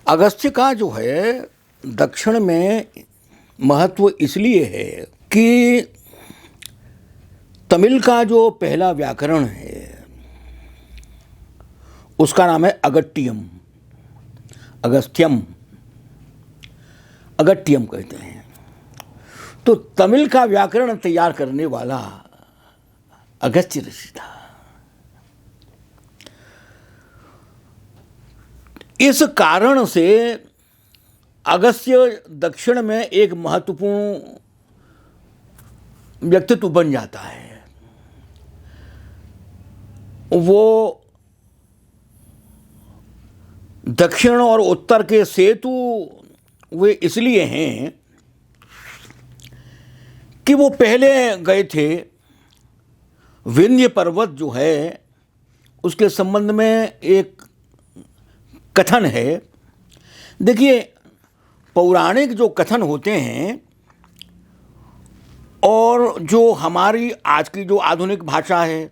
अगस्त्य का जो है दक्षिण में महत्व इसलिए है कि तमिल का जो पहला व्याकरण है उसका नाम है अगट्टियम, अगस्त्यम, अगट्टियम कहते हैं। तो तमिल का व्याकरण तैयार करने वाला अगस्त्य ऋषि था। इस कारण से अगस्त्य दक्षिण में एक महत्वपूर्ण व्यक्तित्व बन जाता है। वो दक्षिण और उत्तर के सेतु वे इसलिए हैं कि वो पहले गए थे। विंध्य पर्वत जो है उसके संबंध में एक कथन है। देखिए, पौराणिक जो कथन होते हैं और जो हमारी आज की जो आधुनिक भाषा है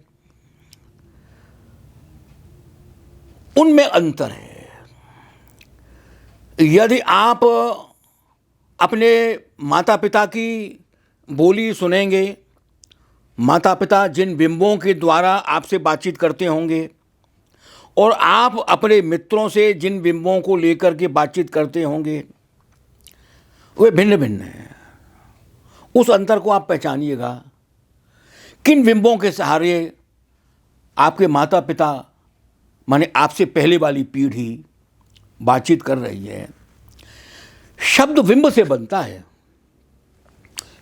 उनमें अंतर है। यदि आप अपने माता पिता की बोली सुनेंगे, माता पिता जिन बिंबों के द्वारा आपसे बातचीत करते होंगे और आप अपने मित्रों से जिन बिंबों को लेकर के बातचीत करते होंगे वे भिन्न भिन्न हैं। उस अंतर को आप पहचानिएगा। किन बिंबों के सहारे आपके माता पिता माने आपसे पहले वाली पीढ़ी बातचीत कर रही है। शब्द बिंब से बनता है।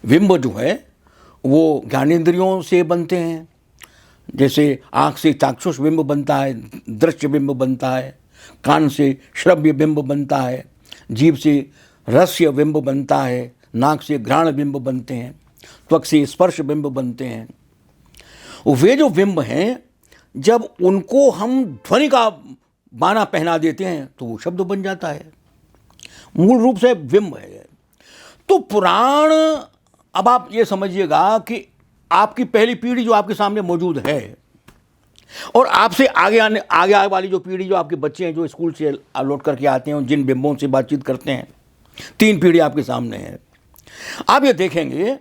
बिंब जो है वो ज्ञानेंद्रियों से बनते हैं। जैसे आँख से चाक्षुष बिंब बनता है, दृश्य बिंब बनता है, कान से श्रव्य बिंब बनता है, जीभ से रस्य बिंब बनता है, नाक से घ्राण बिंब बनते हैं, त्वक से स्पर्श बिंब बनते हैं। वे जो बिंब हैं जब उनको हम ध्वनि का बाना पहना देते हैं तो वो शब्द बन जाता है। मूल रूप से बिंब है। तो पुराण, अब आप ये समझिएगा कि आपकी पहली पीढ़ी जो आपके सामने मौजूद है और आपसे आगे वाली जो पीढ़ी, जो आपके बच्चे हैं जो स्कूल से लौट करके आते हैं, जिन बिंबों से बातचीत करते हैं, 3 पीढ़ी आपके सामने है। आप ये देखेंगे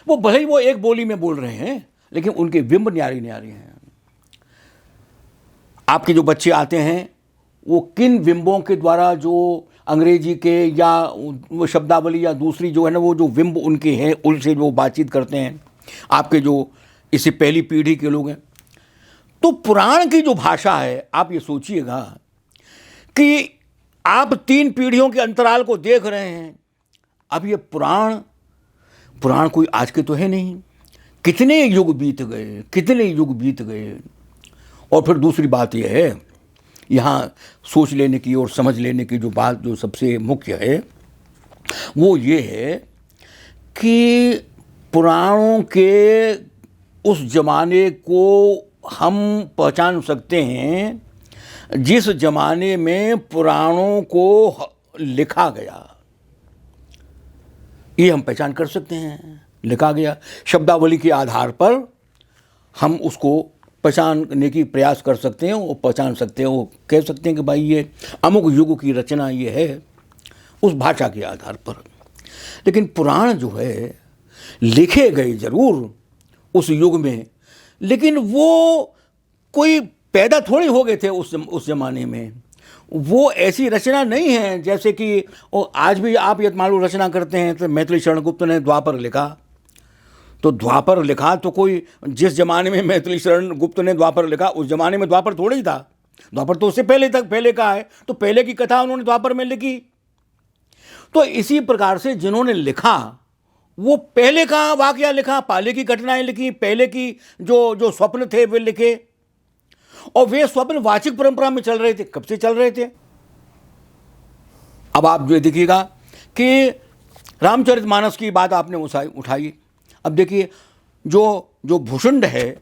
वो भले ही वो एक बोली में बोल रहे हैं लेकिन उनके बिंब न्यारे न्यारे हैं। आपके जो बच्चे आते हैं वो किन बिंबों के द्वारा, जो अंग्रेजी के या वो शब्दावली या दूसरी जो है ना, वो जो बिंब उनके हैं उनसे जो बातचीत करते हैं, आपके जो इससे पहली पीढ़ी के लोग हैं। तो पुराण की जो भाषा है, आप ये सोचिएगा कि आप 3 पीढ़ियों के अंतराल को देख रहे हैं। अब ये पुराण कोई आज के तो है नहीं। कितने युग बीत गए, कितने युग बीत गए। और फिर दूसरी बात यह है, यहाँ सोच लेने की और समझ लेने की जो बात जो सबसे मुख्य है वो ये है कि पुराणों के उस जमाने को हम पहचान सकते हैं जिस जमाने में पुराणों को लिखा गया। ये हम पहचान कर सकते हैं। लिखा गया शब्दावली के आधार पर हम उसको पहचानने की प्रयास कर सकते हैं और पहचान सकते हैं। वो कह सकते हैं कि भाई ये अमुक युग की रचना ये है, उस भाषा के आधार पर। लेकिन पुराण जो है लिखे गए जरूर उस युग में, लेकिन वो कोई पैदा थोड़ी हो गए थे उस जमाने में। वो ऐसी रचना नहीं है जैसे कि आज भी आप ये मान लो रचना करते हैं तो मैथिली शरण गुप्त ने द्वापर लिखा, तो द्वापर लिखा तो कोई जिस जमाने में मैथिली शरण गुप्त ने द्वापर लिखा उस जमाने में द्वापर थोड़ा ही था। द्वापर तो उससे पहले का है, तो पहले की कथा उन्होंने द्वापर में लिखी। तो इसी प्रकार से जिन्होंने लिखा वो पहले का वाकया लिखा, पहले की घटनाएं लिखी, पहले की जो स्वप्न थे वे लिखे। और वे स्वप्न वाचिक परंपरा में चल रहे थे। कब से चल रहे थे? अब आप जो देखिएगा कि रामचरितमानस की बात आपने उठाई। अब देखिए, जो भुषुंड है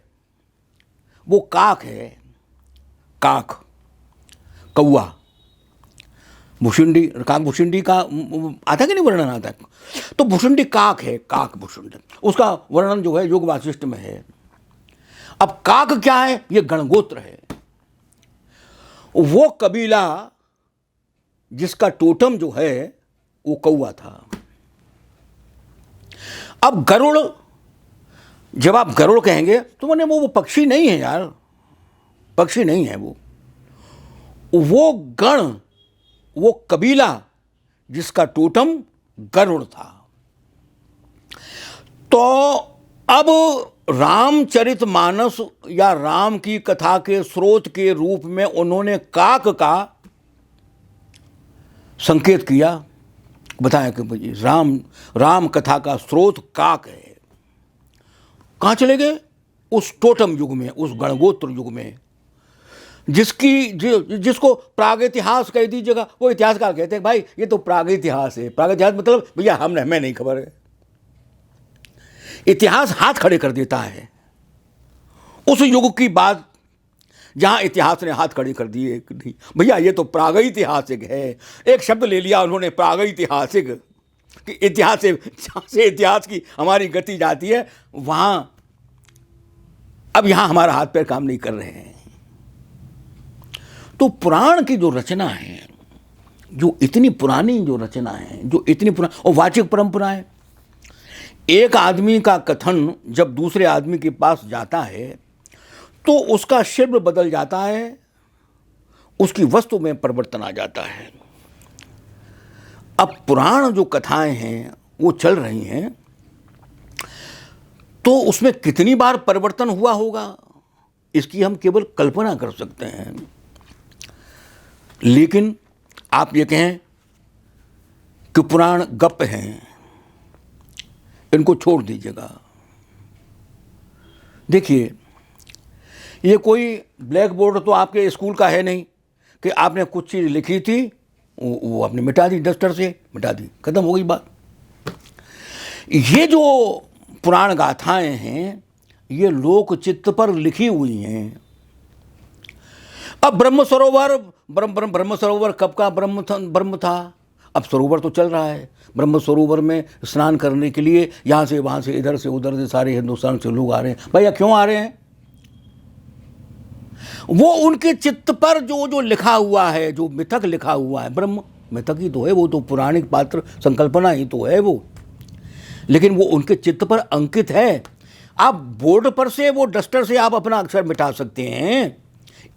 वो काक है, काक, कौआ। भुषुंडी, काक भुषुंडी का आता कि नहीं वर्णन आता है? तो भुषुंडी काक है, काक भुषुंड, उसका वर्णन जो है योग वासिष्ठ में है। अब काक क्या है? ये गणगोत्र है। वो कबीला जिसका टोटम जो है वो कौवा था। अब गरुड़, जब आप गरुड़ कहेंगे तो मैंने वो पक्षी नहीं है यार, पक्षी नहीं है वो गण, वो कबीला जिसका टोटम गरुड़ था। तो अब रामचरितमानस या राम की कथा के स्रोत के रूप में उन्होंने काक का संकेत किया, बताया कि भाई राम कथा का स्रोत काक है। कहाँ चले गए? उस टोटम युग में, उस गणगोत्र युग में, जिसको प्रागइतिहास कह दीजिएगा। वो इतिहासकार कहते हैं भाई ये तो प्रागइतिहास है। प्रागइतिहास मतलब भैया हमें नहीं खबर है। इतिहास हाथ खड़े कर देता है उस युग की बात जहां इतिहास ने हाथ खड़े कर दिए। भैया ये तो प्रागैतिहासिक है। एक शब्द ले लिया उन्होंने, प्रागैतिहासिक, कि इतिहास से जहां से इतिहास की हमारी गति जाती है वहां अब यहां हमारा हाथ पैर काम नहीं कर रहे हैं। तो पुराण की जो रचना है, जो इतनी पुरानी जो रचना है, जो इतनी पुरानी और वाचिक परंपरा है, एक आदमी का कथन जब दूसरे आदमी के पास जाता है तो उसका शिल्प बदल जाता है, उसकी वस्तु में परिवर्तन आ जाता है। अब पुराण जो कथाएं हैं वो चल रही हैं, तो उसमें कितनी बार परिवर्तन हुआ होगा इसकी हम केवल कल्पना कर सकते हैं। लेकिन आप ये कहें कि पुराण गप हैं, इनको छोड़ दीजिएगा। देखिए, ये कोई ब्लैक बोर्ड तो आपके स्कूल का है नहीं कि आपने कुछ चीज़ लिखी थी वो आपने मिटा दी, डस्टर से मिटा दी, खत्म हो गई बात। ये जो पुराण गाथाएं हैं ये लोक चित्त पर लिखी हुई हैं। अब ब्रह्म सरोवर कब का ब्रह्म था? अब सरोवर तो चल रहा है। ब्रह्म सरोवर में स्नान करने के लिए यहाँ से वहाँ से, इधर से उधर से, सारे हिंदुस्तान से लोग आ रहे हैं। भैया क्यों आ रहे हैं? वो उनके चित्त पर जो लिखा हुआ है, जो मिथक लिखा हुआ है, ब्रह्म मिथक ही तो है, वो तो पुराणिक पात्र संकल्पना ही तो है वो, लेकिन वो उनके चित्त पर अंकित है। आप बोर्ड पर से, वो डस्टर से आप अपना अक्षर मिटा सकते हैं।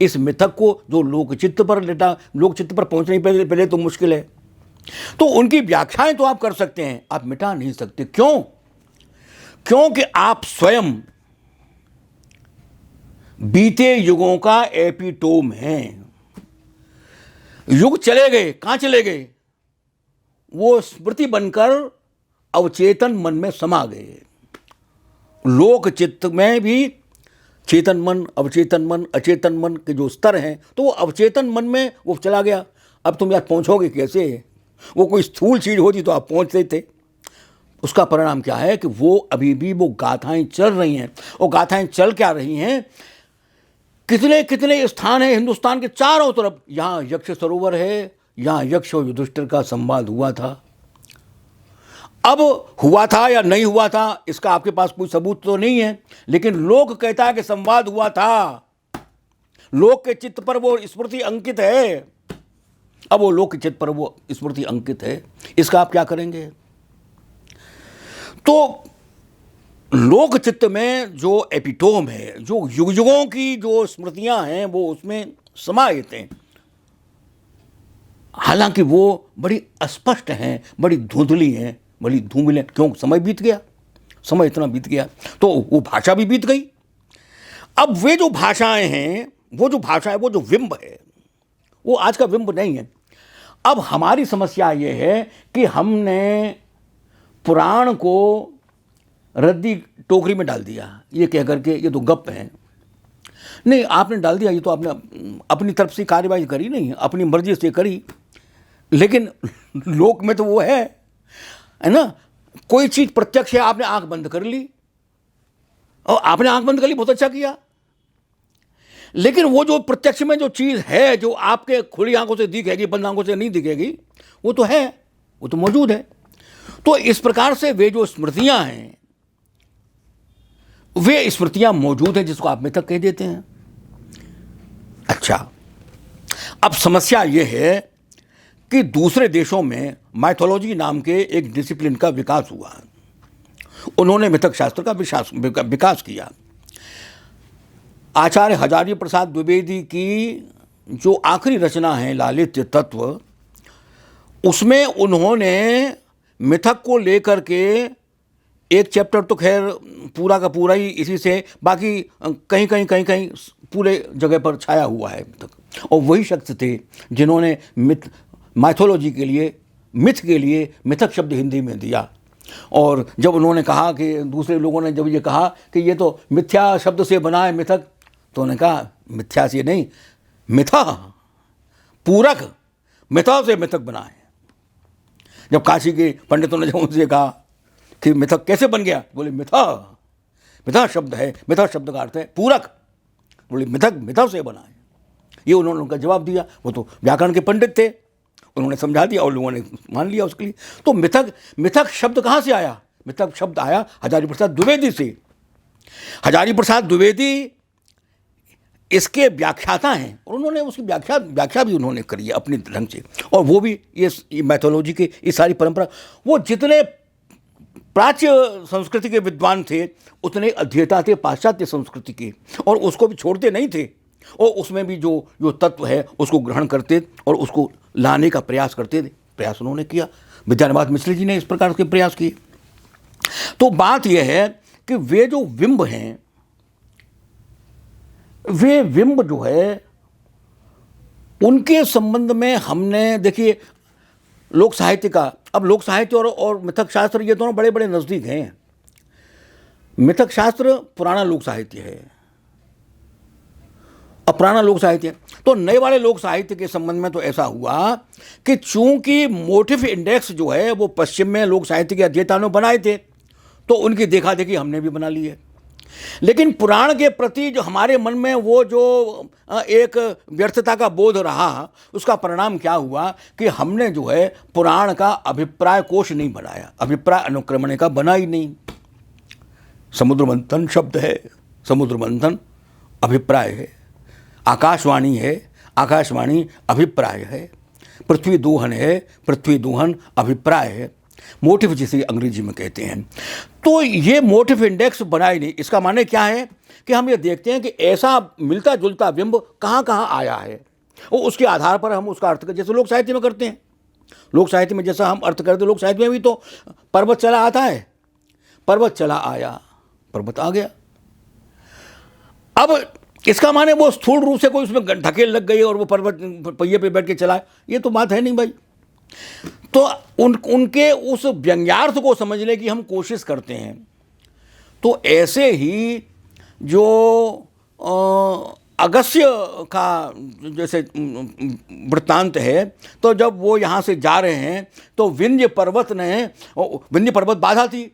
इस मिथक को जो लोक चित्त पर पहुंचने पहले तो मुश्किल है। तो उनकी व्याख्याएं तो आप कर सकते हैं, आप मिटा नहीं सकते। क्यों? क्योंकि आप स्वयं बीते युगों का एपिटोम हैं। युग चले गए, कहां चले गए? वो स्मृति बनकर अवचेतन मन में समा गए। लोक चित्त में भी चेतन मन, अवचेतन मन, अचेतन मन के जो स्तर हैं, तो वो अवचेतन मन में वो चला गया। अब तुम यार पहुंचोगे कैसे? वो कोई स्थूल चीज होती तो आप पहुंचते थे। उसका परिणाम क्या है कि वो अभी भी वो गाथाएं चल रही हैं। और गाथाएं चल क्या रही हैं? कितने कितने स्थान है हिंदुस्तान के चारों तरफ। यहाँ यक्ष सरोवर है, यहाँ यक्ष और युधिष्ठिर का संवाद हुआ था। अब हुआ था या नहीं हुआ था इसका आपके पास कोई सबूत तो नहीं है, लेकिन लोक कहता है कि संवाद हुआ था। लोक के चित्त पर वो स्मृति अंकित है। अब वो लोक के चित्त पर वो स्मृति अंकित है, इसका आप क्या करेंगे? तो लोक चित्त में जो एपिटोम है, जो युग युगों की जो स्मृतियां हैं, वो उसमें समाहित हैं। हालांकि वो बड़ी अस्पष्ट हैं, बड़ी धुंधली हैं, बड़ी धूमिल हैं। क्यों? समय बीत गया, समय इतना बीत गया, तो वो भाषा भी बीत गई। अब वे जो भाषाएं हैं, वो जो भाषा है, वो जो बिंब है, वो आज का बिंब नहीं है। अब हमारी समस्या ये है कि हमने पुराण को रद्दी टोकरी में डाल दिया, ये कह करके ये तो गप है। नहीं, आपने डाल दिया, ये तो आपने अपनी तरफ से कार्यवाही करी नहीं, अपनी मर्जी से करी। लेकिन लोक में तो वो है ना, कोई चीज प्रत्यक्ष है, आपने आंख बंद कर ली, और आपने आंख बंद कर ली, बहुत अच्छा किया। लेकिन वो जो प्रत्यक्ष में जो चीज है, जो आपके खुली आंखों से दिखेगी, बंद आंखों से नहीं दिखेगी, वो तो है, वो तो मौजूद है। तो इस प्रकार से वे जो स्मृतियां हैं, वे स्मृतियां मौजूद हैं, जिसको आप मिथक कह देते हैं। अच्छा, अब समस्या यह है कि दूसरे देशों में माइथोलॉजी नाम के एक डिसिप्लिन का विकास हुआ। उन्होंने मिथक शास्त्र का विकास किया। आचार्य हजारी प्रसाद द्विवेदी की जो आखिरी रचना है लालित्य तत्व, उसमें उन्होंने मिथक को लेकर के एक चैप्टर तो खैर पूरा का पूरा ही इसी से, बाकी कहीं पूरे जगह पर छाया हुआ है मिथक। और वही शख्स थे जिन्होंने माइथोलॉजी के लिए, मिथ के लिए मिथक शब्द हिंदी में दिया। और जब उन्होंने कहा कि दूसरे लोगों ने जब ये कहा कि ये तो मिथ्या शब्द से बना है मिथक, तो उन्होंने कहा मिथ्या से नहीं, मिथा, पूरक, मिथा से मिथक बना है। जब काशी के पंडितों ने जब उनसे कहा कि मिथक कैसे बन गया, बोले मिथा, मिथा शब्द है, मिथा शब्द का अर्थ है पूरक, बोले मिथक मिथा से बना है। ये उन्होंने उनका जवाब दिया। वो तो व्याकरण के पंडित थे, उन्होंने समझा दिया और लोगों ने मान लिया उसके लिए। तो मिथक शब्द कहाँ से आया? मिथक शब्द आया हजारी प्रसाद द्विवेदी से। हजारी प्रसाद द्विवेदी इसके व्याख्याता हैं और उन्होंने उसकी व्याख्या भी उन्होंने करी है अपने ढंग से। और वो भी ये मैथोलॉजी की ये सारी परंपरा, वो जितने प्राच्य संस्कृति के विद्वान थे उतने अध्येता थे पाश्चात्य संस्कृति के, और उसको भी छोड़ते नहीं थे। और उसमें भी जो तत्व है उसको ग्रहण करते और उसको लाने का प्रयास करते थे। प्रयास उन्होंने किया, विद्यानिवास मिश्र जी ने इस प्रकार के प्रयास किए। तो बात यह है कि वे जो बिंब हैं, वे बिंब जो है उनके संबंध में हमने, देखिए लोक साहित्य का, अब लोक साहित्य और मिथक शास्त्र ये दोनों बड़े बड़े नज़दीक हैं। मिथक शास्त्र पुराना लोक साहित्य है, अब पुराना लोक साहित्य। तो नए वाले लोक साहित्य के संबंध में तो ऐसा हुआ कि चूंकि मोटिव इंडेक्स जो है वो पश्चिम में लोक साहित्य के अध्येताओं ने बनाए थे, तो उनकी देखा देखी हमने भी बना ली है। लेकिन पुराण के प्रति जो हमारे मन में वो जो एक व्यर्थता का बोध रहा, उसका परिणाम क्या हुआ कि हमने जो है पुराण का अभिप्राय कोश नहीं बनाया, अभिप्राय अनुक्रमण का बना ही नहीं। समुद्र मंथन शब्द है, समुद्र मंथन अभिप्राय है। आकाशवाणी है, आकाशवाणी अभिप्राय है। पृथ्वी दोहन है, पृथ्वी दोहन अभिप्राय है। मोटिव जिसे अंग्रेजी में कहते हैं। तो ये मोटिव इंडेक्स बनाए नहीं। इसका माने क्या है कि हम ये देखते हैं कि ऐसा मिलता जुलता बिंब कहाँ कहाँ आया है और उसके आधार पर हम उसका अर्थ, जैसे लोक साहित्य में करते हैं। लोक साहित्य में जैसा हम अर्थ करते हैं, लोक साहित्य में भी तो पर्वत चला आता है, पर्वत चला आया, पर्वत आ गया। अब इसका माने वो स्थूल रूप से कोई उसमें ढकेल लग गई और वो पर्वत पहिए पे बैठ के चला, ये तो बात है नहीं भाई। तो उनके उस व्यंग्यार्थ को समझने की हम कोशिश करते हैं। तो ऐसे ही जो अगस्त्य का जैसे वृत्तांत है, तो जब वो यहाँ से जा रहे हैं तो विंध्य पर्वत बाधा थी,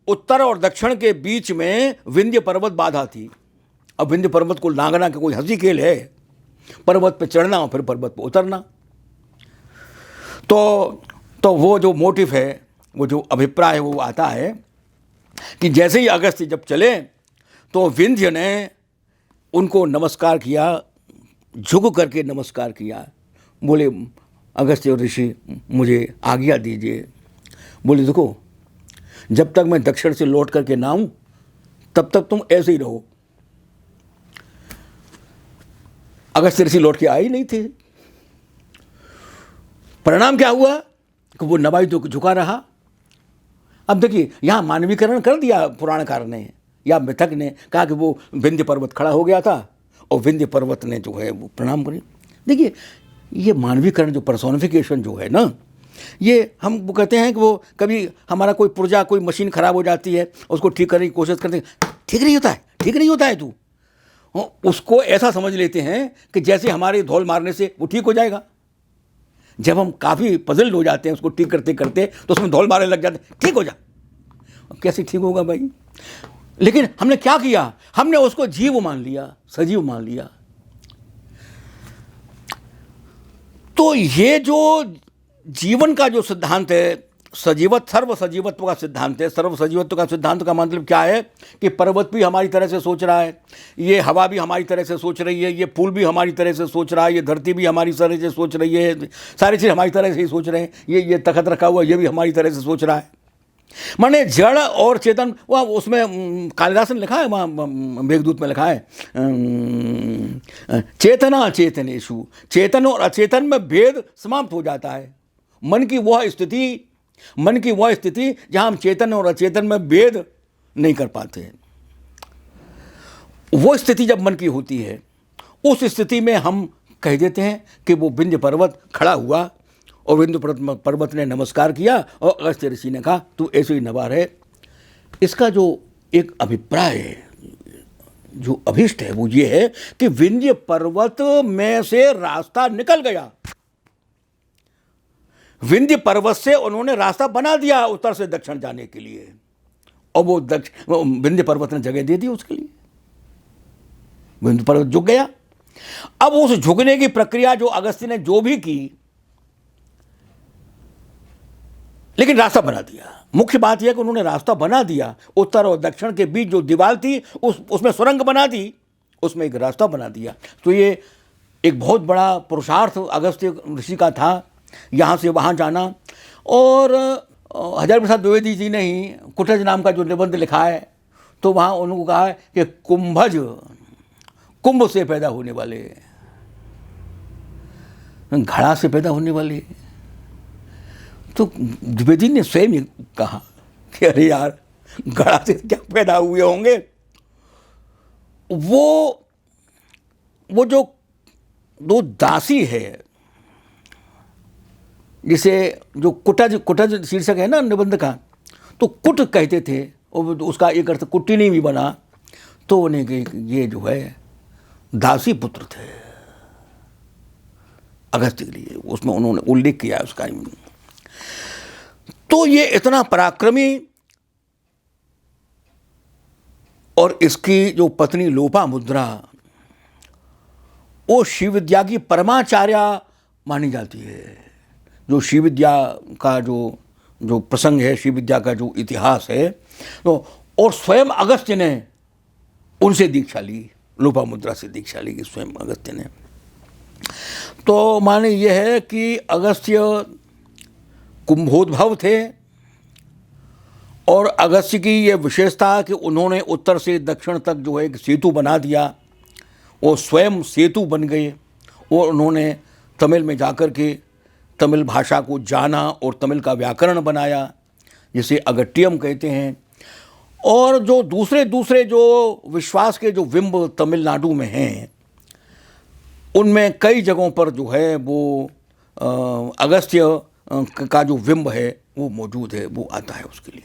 उत्तर और दक्षिण के बीच में विंध्य पर्वत बाधा थी। अब विंध्य पर्वत को लांघना का कोई हंसी खेल है? पर्वत पे चढ़ना और फिर पर्वत पे उतरना। तो वो जो मोटिव है, वो जो अभिप्राय है, वो आता है कि जैसे ही अगस्त्य जब चले तो विंध्य ने उनको नमस्कार किया, झुक करके नमस्कार किया। बोले अगस्त्य ऋषि मुझे आज्ञा दीजिए। बोले देखो, जब तक मैं दक्षिण से लौट करके ना आऊं तब तक तुम ऐसे ही रहो। अगस्त्य ऋषि लौट के आए ही नहीं थे। परिणाम क्या हुआ कि वो नवाई तो झुका रहा। अब देखिए, यहाँ मानवीकरण कर दिया पुराणकार ने या मिथक ने, कहा कि वो विंध्य पर्वत खड़ा हो गया था और विंध्य पर्वत ने जो है वो प्रणाम करी। देखिए, ये मानवीकरण जो पर्सोनिफिकेशन जो है ना, ये हम वो कहते हैं कि वो कभी हमारा कोई पुर्जा, कोई मशीन खराब हो जाती है, उसको ठीक करने की कोशिश करते हैं, ठीक नहीं होता है, ठीक नहीं होता है तू, उसको ऐसा समझ लेते हैं कि जैसे हमारे धौल मारने से वो ठीक हो जाएगा। जब हम काफ़ी पजल्ड हो जाते हैं उसको ठीक करते करते, तो उसमें धौल मारने लग जाते हैं, ठीक हो जा। कैसे ठीक होगा भाई? लेकिन हमने क्या किया? हमने उसको जीव मान लिया, सजीव मान लिया। तो ये जो जीवन का जो सिद्धांत है, सर्व सजीवत्व का सिद्धांत है। सर्व सजीवत्व का सिद्धांत का मतलब क्या है कि पर्वत भी हमारी तरह से सोच रहा है, ये हवा भी हमारी तरह से सोच रही है, ये फूल भी हमारी तरह से सोच रहा है, ये धरती भी हमारी तरह से सोच रही है, सारी चीज़ हमारी तरह से ही सोच रहे हैं। ये तखत रखा हुआ ये भी हमारी तरह से सोच रहा है। माने जड़ और चेतन, वह उसमें कालिदास ने लिखा है, वहाँ मेघदूत में लिखा है, चेतना चेतनेषु, चेतन और अचेतन में भेद समाप्त हो जाता है। मन की वह स्थिति जहाँ हम चेतन और अचेतन में भेद नहीं कर पाते, वो स्थिति जब मन की होती है, उस स्थिति में हम कह देते हैं कि वो विंध्य पर्वत खड़ा हुआ और विंध्य पर्वत ने नमस्कार किया और अगस्त्य ऋषि ने कहा तू ऐसे ही नवा रहे। इसका जो एक अभिप्राय है, जो अभिष्ट है, वो ये है कि विंध्य पर्वत में से रास्ता निकल गया। विंध्य पर्वत से उन्होंने रास्ता बना दिया उत्तर से दक्षिण जाने के लिए, और वो विंध्य पर्वत ने जगह दे दी उसके लिए। विंध्य पर्वत झुक गया। अब उस झुकने की प्रक्रिया जो अगस्त्य ने जो भी की, लेकिन रास्ता बना दिया। मुख्य बात यह कि उन्होंने रास्ता बना दिया, उत्तर और दक्षिण के बीच जो दीवार थी उसमें सुरंग बना दी, उसमें एक रास्ता बना दिया। तो ये एक बहुत बड़ा पुरुषार्थ अगस्त्य ऋषि का था, यहाँ से वहाँ जाना। और हजारी प्रसाद द्विवेदी जी ने ही कुटज नाम का जो निबंध लिखा है, तो वहाँ उन्होंने कहा है कि कुंभज, कुंभ से पैदा होने वाले, घड़ा से पैदा होने वाले। तो द्विवेदी ने स्वयं ही कहा कि अरे यार, घड़ा से क्या पैदा हुए होंगे। वो जो दो दासी है, जिसे जो कुटज शीर्षक है ना निबंध का, तो कुट कहते थे, और उसका एक अर्थ कुटिनी भी बना। तो उन्हें ये जो है दासी पुत्र थे अगस्त्य के लिए, उसमें उन्होंने उल्लेख किया उसका। तो ये इतना पराक्रमी, और इसकी जो पत्नी लोपामुद्रा, वो शिव विद्या की परमाचार्या मानी जाती है। जो शिव विद्या का जो प्रसंग है, शिव विद्या का जो इतिहास है, तो और स्वयं अगस्त्य ने उनसे दीक्षा ली, लोपामुद्रा से दीक्षा ली स्वयं अगस्त्य ने। तो माने यह है कि अगस्त्य कुंभोद्भव थे, और अगस्त्य की यह विशेषता कि उन्होंने उत्तर से दक्षिण तक जो है एक सेतु बना दिया। वो स्वयं सेतु बन गए, और उन्होंने तमिल में जाकर के तमिल भाषा को जाना और तमिल का व्याकरण बनाया, जिसे अगट्टियम कहते हैं। और जो दूसरे जो विश्वास के जो बिंब तमिलनाडु में हैं, उनमें कई जगहों पर जो है वो अगस्त्य का जो बिंब है वो मौजूद है, वो आता है उसके लिए।